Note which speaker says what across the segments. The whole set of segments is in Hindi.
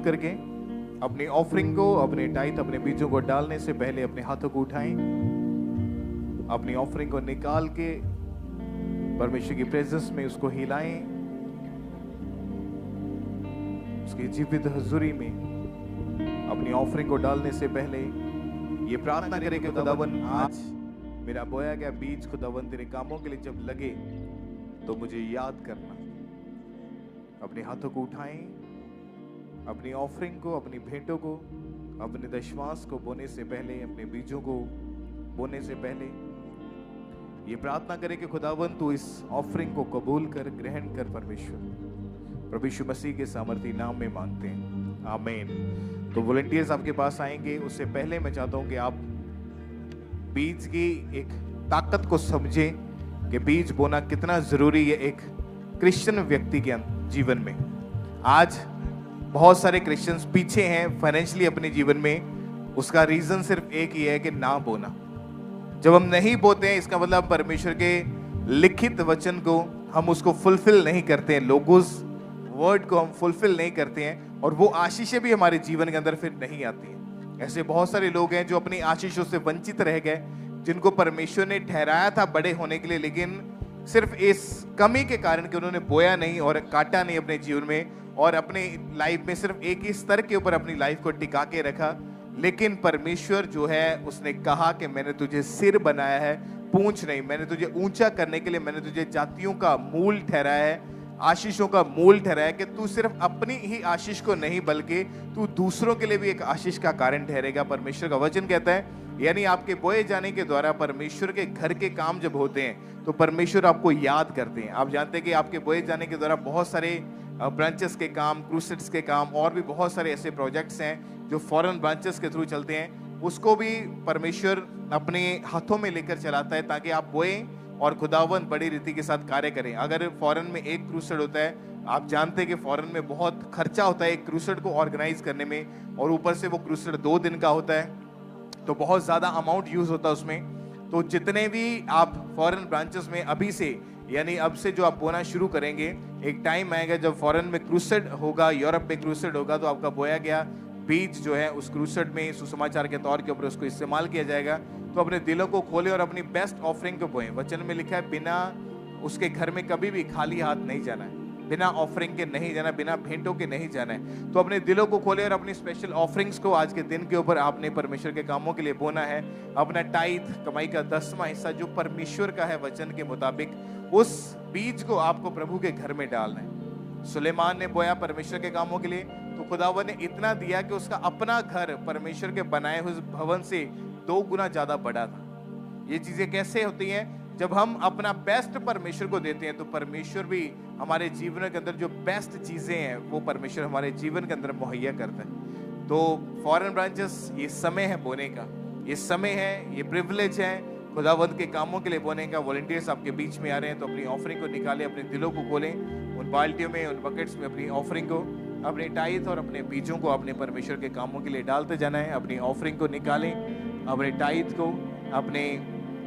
Speaker 1: करके अपनी ऑफरिंग को, अपने टाइट, अपने बीजों को डालने से पहले अपने हाथों को उठाएं, अपनी ऑफरिंग को निकाल के परमेश्वर की प्रेजेंस में उसको हिलाएं, उसकी जीवित हुजूरी में अपनी ऑफरिंग को डालने से पहले ये प्रार्थना करें कि खुदावन आज मेरा बोया गया बीज खुदावन तेरे कामों के लिए जब लगे तो मुझे याद करना। अपने हाथों को उठाएं, अपनी ऑफरिंग को, अपनी भेंटों को, अपने दशमांश को बोने से पहले, अपने बीजों को बोने से पहले ये प्रार्थना करें कि खुदावन तू इस ऑफरिंग को कबूल कर, ग्रहण कर। परमेश्वर प्रभु यीशु मसीह के सामर्थी नाम में मांगते हैं, आमीन। तो वॉलंटियर्स आपके पास आएंगे, उससे पहले मैं चाहता हूं कि आप बीज की एक ताकत को समझें कि बीज बोना कितना जरूरी है एक क्रिश्चियन व्यक्ति के जीवन में। आज बहुत सारे क्रिश्चियंस पीछे हैं फाइनेंशियली अपने जीवन में। उसका रीजन सिर्फ एक ही है कि ना बोना। जब हम नहीं बोते हैं इसका मतलब परमेश्वर के लिखित वचन को हम उसको फुलफिल नहीं करते हैं, लोगोस वर्ड को हम फुलफिल नहीं करते हैं, और वो आशीषें भी हमारे जीवन के अंदर फिर नहीं आती हैं। ऐसे बहुत सारे लोग हैं जो अपनी आशीषों से वंचित रह गए, जिनको परमेश्वर ने ठहराया था बड़े होने के लिए, लेकिन सिर्फ इस कमी के कारण कि उन्होंने बोया नहीं और काटा नहीं अपने जीवन में, और अपने लाइफ में सिर्फ एक ही स्तर के ऊपर अपनी लाइफ को टिका के रखा। लेकिन परमेश्वर जो है उसने कहा कि मैंने तुझे सिर बनाया है, पूंछ नहीं। मैंने तुझे ऊंचा करने के लिए मैंने तुझे जातियों का मूल ठहराया है, आशीषों का मूल ठहराया है, कि तू सिर्फ अपनी ही आशीष को नहीं बल्कि तू दूसरों के लिए भी एक आशीष का कारण ठहरेगा। परमेश्वर का वचन कहता है, यानी आपके बोए जाने के द्वारा परमेश्वर के घर के काम जब होते हैं तो परमेश्वर आपको याद करते हैं। आप जानते हैं कि आपके बोए जाने के द्वारा बहुत सारे ब्रांचेस के काम, क्रूसेड्स के काम, और भी बहुत सारे ऐसे प्रोजेक्ट्स हैं जो फॉरेन ब्रांचेस के थ्रू चलते हैं। उसको भी परमेश्वर अपने हाथों में लेकर चलाता है ताकि आप बोए और खुदावंद बड़ी रीति के साथ कार्य करें। अगर फॉरेन में एक क्रूसेड होता है, आप जानते हैं कि फॉरेन में बहुत खर्चा होता है एक क्रूसेड को ऑर्गेनाइज करने में, और ऊपर से वो क्रूसेड 2 दिन का होता है, तो बहुत ज़्यादा अमाउंट यूज होता है उसमें। तो जितने भी आप फॉरेन ब्रांचेस में अभी से, यानी अब से जो आप बोना शुरू करेंगे, एक टाइम आएगा जब फॉरेन में क्रूसेड होगा, यूरोप में क्रूसेड होगा, तो आपका बोया गया बीज जो है उस क्रूसेड में सुसमाचार के तौर के ऊपर उसको इस्तेमाल किया जाएगा। तो अपने दिलों को खोले और अपनी बेस्ट ऑफरिंग को बोएं। वचन में लिखा है, बिना उसके घर में कभी भी खाली हाथ नहीं जाना है, बिना ऑफरिंग के नहीं जाना, बिना भेंटों के नहीं जाना है। तो अपने दिलों को खोले और अपनी स्पेशल ऑफरिंग्स को आज के दिन के ऊपर आपने परमेश्वर के कामों के लिए बोना है। अपना टाइथ, कमाई का 10वां हिस्सा जो परमेश्वर का है वचन के मुताबिक, उस बीज को आपको प्रभु के घर में डालना है। सुलेमान ने बोया परमेश्वर के कामों के लिए, तो खुदावन ने इतना दिया कि उसका अपना घर परमेश्वर के बनाए हुए भवन से 2 गुना ज्यादा बड़ा था। ये चीजें कैसे होती हैं? जब हम अपना बेस्ट परमेश्वर को देते हैं तो परमेश्वर भी हमारे जीवन के अंदर जो बेस्ट चीजें हैं वो परमेश्वर हमारे जीवन के अंदर मुहैया करता है। तो फॉरेन ब्रांचेस, ये समय है बोने का, ये समय है, ये प्रिविलेज है खुदावंद के कामों के लिए बोने का। वॉलंटियर्स आपके बीच में आ रहे हैं, तो अपनी ऑफरिंग को निकालें, अपने दिलों को खोलें, उन बाल्टियों में, उन बकेट्स में अपनी ऑफरिंग को, अपने टाइथ और अपने बीजों को अपने परमेश्वर के कामों के लिए डालते जाना है। अपनी ऑफरिंग को निकालें, अपने टाइथ को, अपने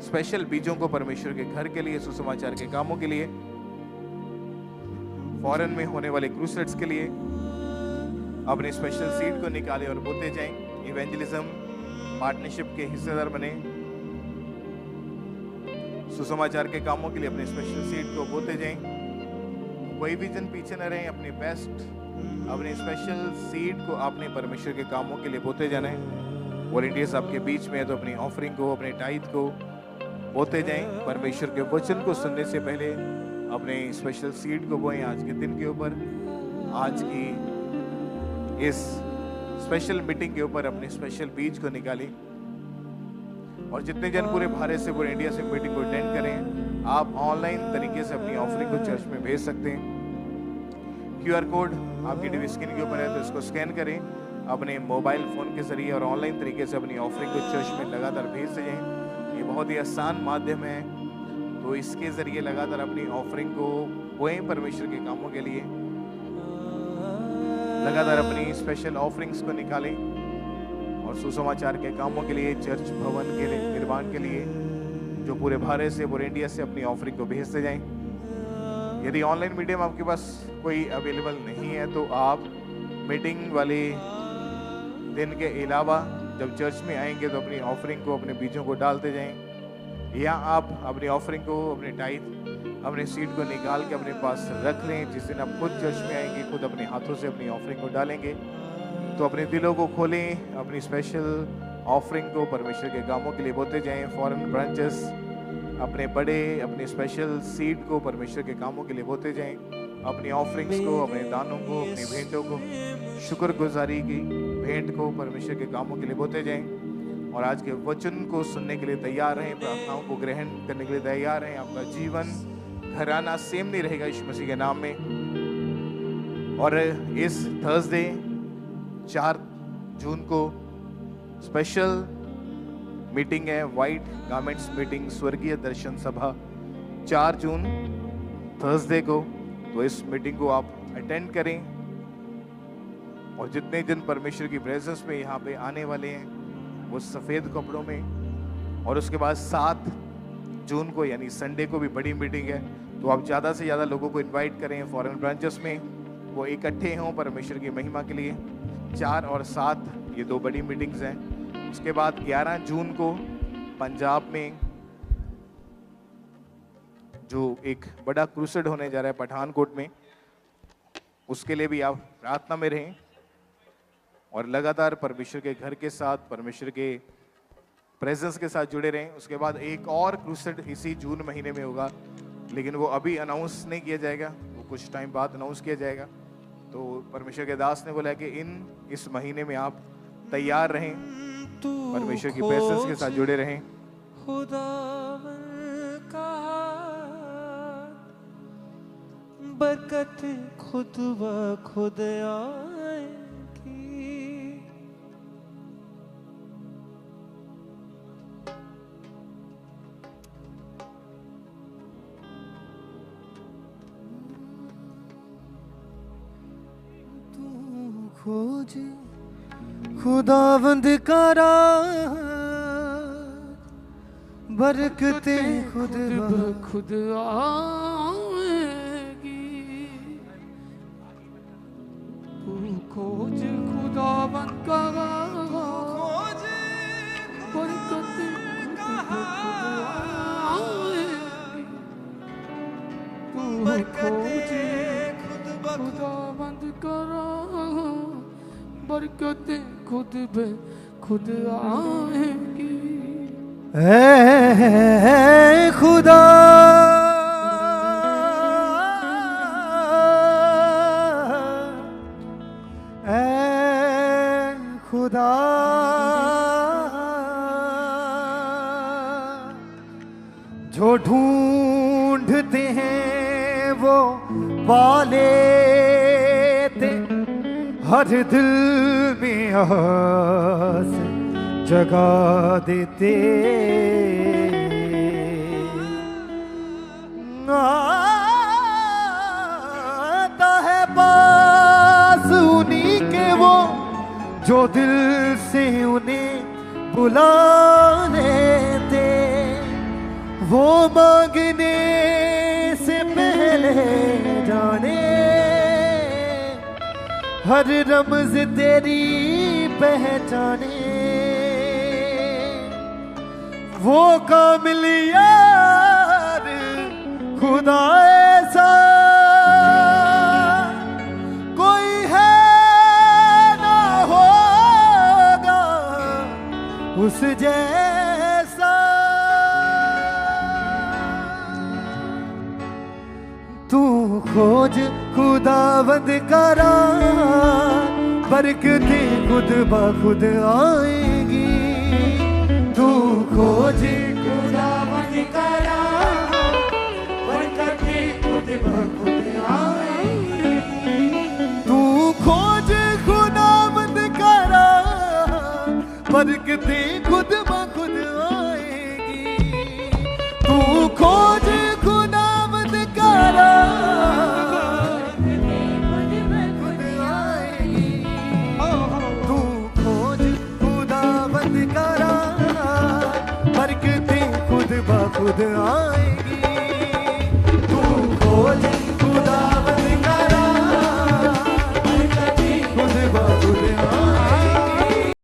Speaker 1: स्पेशल बीजों को परमेश्वर के घर के लिए, सुसमाचार के कामों के लिए, फॉरेन में होने वाले क्रूसेड्स के लिए अपने स्पेशल सीड को निकालें और बोते जाएं। इवेंजलिज्म पार्टनरशिप के हिस्सेदार बने, सुसमाचार के कामों के लिए अपने स्पेशल सीड को बोते जाएं। कोई भी जन पीछे न रहे, अपने बेस्ट, अपने स्पेशल सीड को आपने परमेश्वर के कामों के लिए बोते जाना है। वॉलंटियर्स आपके बीच में है, तो अपनी ऑफरिंग को, अपने टाइथ को बोते जाएं। परमेश्वर के वचन को सुनने से पहले अपने स्पेशल सीड को बोएं आज के दिन के ऊपर, आज की इस स्पेशल मीटिंग के ऊपर अपने स्पेशल बीज को निकालें। और जितने जन पूरे भारत से, पूरे इंडिया से मीटिंग को अटेंड करें, आप ऑनलाइन तरीके से अपनी ऑफरिंग को चर्च में भेज सकते हैं। QR कोड आपकी टीवी स्क्रीन के ऊपर है, तो इसको स्कैन करें अपने मोबाइल फोन के जरिए और ऑनलाइन तरीके से अपनी ऑफरिंग को चर्च में लगातार भेजते जाएं। ये बहुत ही आसान माध्यम है, तो इसके जरिए लगातार अपनी ऑफरिंग को बोएं परमेश्वर के कामों के लिए। लगातार अपनी स्पेशल ऑफरिंग्स को निकालें और सुसमाचार के कामों के लिए, चर्च भवन के लिए, निर्माण के लिए, जो पूरे भारत से, पूरे इंडिया से अपनी ऑफरिंग को भेजते जाएं। यदि ऑनलाइन मीडियम आपके पास कोई अवेलेबल नहीं है, तो आप मीटिंग वाले दिन के अलावा जब चर्च में आएंगे तो अपनी ऑफरिंग को, अपने बीजों को डालते जाएं, या आप अपनी ऑफरिंग को, अपने टाइट, अपने सीट को निकाल के अपने पास रख लें। जिस दिन आप खुद चर्च में आएंगे, खुद अपने हाथों से अपनी ऑफरिंग को डालेंगे, तो अपने दिलों को खोलें, अपनी स्पेशल ऑफरिंग को परमेश्वर के कामों के लिए बोते जाएं। फॉरेन ब्रांचेस अपने बड़े, अपने स्पेशल सीड को परमेश्वर के कामों के लिए बोते जाएं। अपनी ऑफरिंग्स को, अपने दानों को, अपनी भेंटों को, शुक्रगुजारी की भेंट को परमेश्वर के कामों के लिए बोते जाएं। और आज के वचन को सुनने के लिए तैयार रहें, प्रार्थनाओं को ग्रहण करने के लिए तैयार रहें। आपका जीवन, घराना सेम नहीं रहेगा यीशु मसीह के नाम में। और इस थर्सडे 4 जून को स्पेशल मीटिंग है, वाइट गारमेंट्स मीटिंग, स्वर्गीय दर्शन सभा, 4 जून थर्सडे को। तो इस मीटिंग को आप अटेंड करें। और जितने जन परमेश्वर की प्रेजेंस में यहाँ पे आने वाले हैं वो सफ़ेद कपड़ों में। और उसके बाद 7 जून को यानी संडे को भी बड़ी मीटिंग है, तो आप ज़्यादा से ज़्यादा लोगों को इनवाइट करें फॉरेन ब्रांचेस में, वो इकट्ठे हों परमेश्वर की महिमा के लिए। 4 और 7 ये 2 बड़ी मीटिंग्स हैं। उसके बाद 11 जून को पंजाब में जो एक बड़ा क्रूसेड होने जा रहा है पठानकोट में, उसके लिए भी आप प्रार्थना में रहें और लगातार परमेश्वर के घर के साथ, परमेश्वर के प्रेजेंस के साथ जुड़े रहें। उसके बाद एक और क्रूसेड इसी जून महीने में होगा, लेकिन वो अभी अनाउंस नहीं किया जाएगा, वो कुछ टाइम बाद अनाउंस किया जाएगा। तो परमेश्वर के दास ने बोला कि इस महीने में आप तैयार रहें, परमेश्वर की प्रेजेंस के साथ जुड़े रहें।
Speaker 2: बरकत खुद ब खुद आएगी। तू खोज खुदावंद का राह, बरकतें खुद ब खुद खोज खुदावन का खोज बरकतें खुदावंद का बरकतें खुद ब खुद आएंगी। ऐ खुदा खुदा, जो ढूंढते हैं वो पा लेते, हर दिल में आस जगा देते। आता है पास उन्हीं के वो जो दिल से उन्हें बुलाने दे। वो मांगने से पहले जाने हर रमज तेरी पहचाने। वो कामिल यार खुदा ऐसा कोई है ना होगा उस जैसा। तू खोज खुदावंद का राह, बरकतें खुद ब खुद आएगी। तू खोज खुदावंद का राह, बरकतें खुद ब खुद आएगी। तू खोज खुदावंद का राह, बरकतें खुद ब खुद आएगी। तू खोज खुदावंद का राह, तू खोज खुदावंद का राह, बरकतें खुद ब खुद आएगी।